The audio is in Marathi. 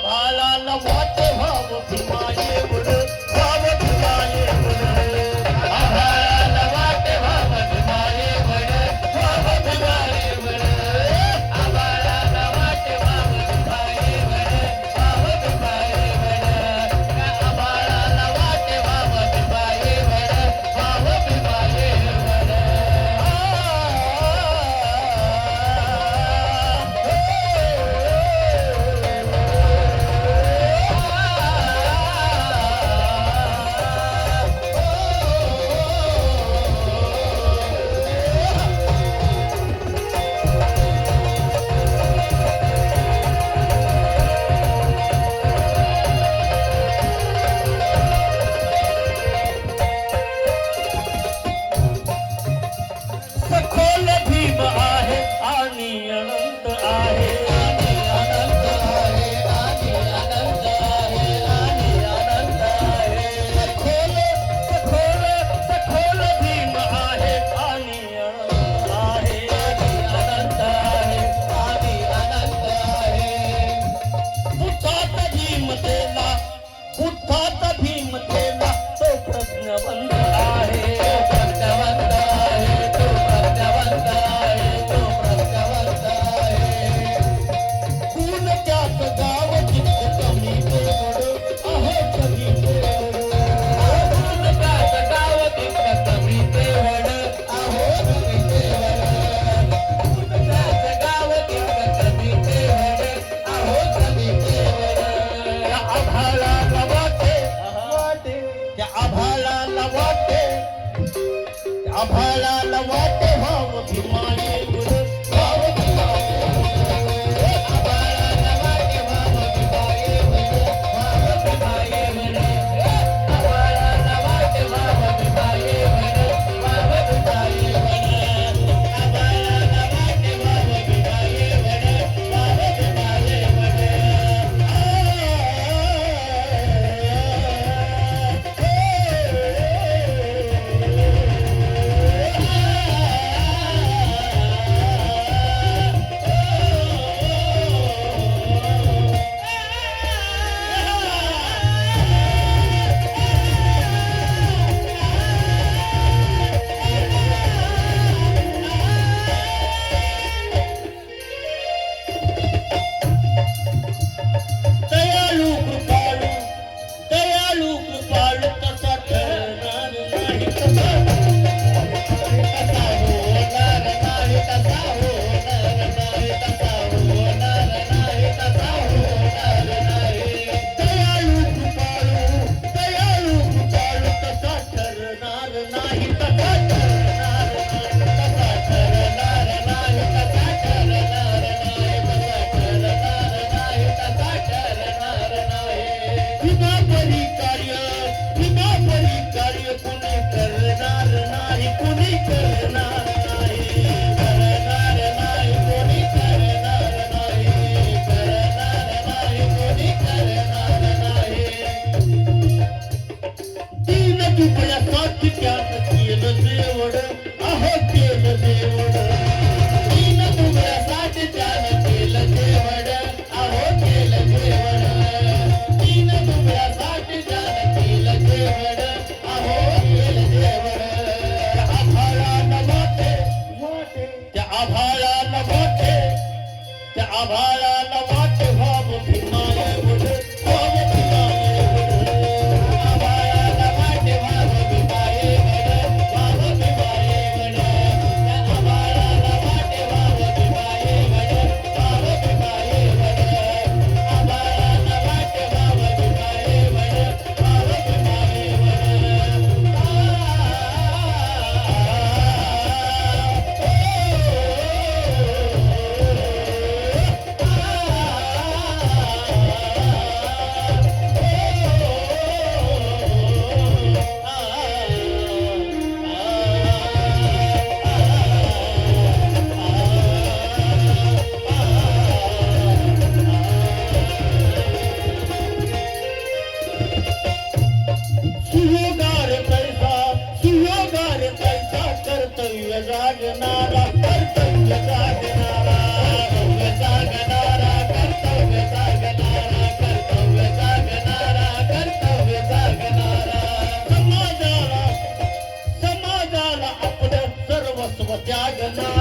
आभाळाला वाटे भाव भीमाये वड भाव भीमाये वड आभाळाला वाटे भाव भीमाये वड भाव भीमाये वड आभाळाला वाटे भाव भीमाये वड भाव भीमाये वड आभाळाला वाटे भाव भीमाये वड भाव भीमाये वड सखोल भीम आहे आणि अनंत आहे आणि अनंत आहे आणि अनंत आहे आणि अनंत आहे सखोल सखोल सखोल भीम आहे आणि अनंत आहे आणि अनंत आहे आणि अनंत आहे बुद्धात भीम तेला बुद्धात भीम तेला तो प्रज्ञवंत आहे प्रज्ञवंत आहे तो प्रज्ञवंत आहे तो प्रज्ञवंत आहे गुण त्यात गाव जित कमी तेवढ आहे कमी तेवढ गुण त्यात गाव जित कमी तेवढ आहे कमी तेवढ गुण त्यात गाव जित कमी तेवढ आहे कमी तेवढ त्या आभाळाला वाटे त्या आभाळाला वाटे आभाळाला वाटे भाव भीमाये वड भाव भीमाये वड आभाळाला वाटे भाव भीमाये वड भाव भीमाये वड आभाळाला वाटे भाव भीमाये वड भाव भीमाये वड आभाळाला वाटे भाव भीमाये वड भाव भीमाये वड दयाळू कृपाळू तसा ठरणार नाही तसा होणार नाही तसा होणार नाही तसा होणार नाही तसा होणार नाही दयाळू कृपाळू तसा ठरणार नाही तसा ठरणार नाही तसा ठरणार नाही तसा ठरणार नाही तसा ठरणार नाही तसा ठरणार नाही विना परी कार्य कुणी करणार नाही कुणी करणार नाही करणार नाही कोणी करणार नाही करणार नाही कोणी करणार नाही तीन दुबळ्यासाठी त्यानं केलं देवड अहो केलं देवड तीन दुबळ्यासाठी त्यानं केलं देवड अहो केलं देवड तीन दुबळ्यासाठी त्यानं केलं देवड अहो केलं देवड त्या आभाळाला वाटे त्या आभाळाला वाटे त्या आभाळाला वाटे भाव भीमाये वड भाव भीमाये वड आभाळाला वाटे भाव भीमाये वड भाव भीमाये वड त्या आभाळाला जागना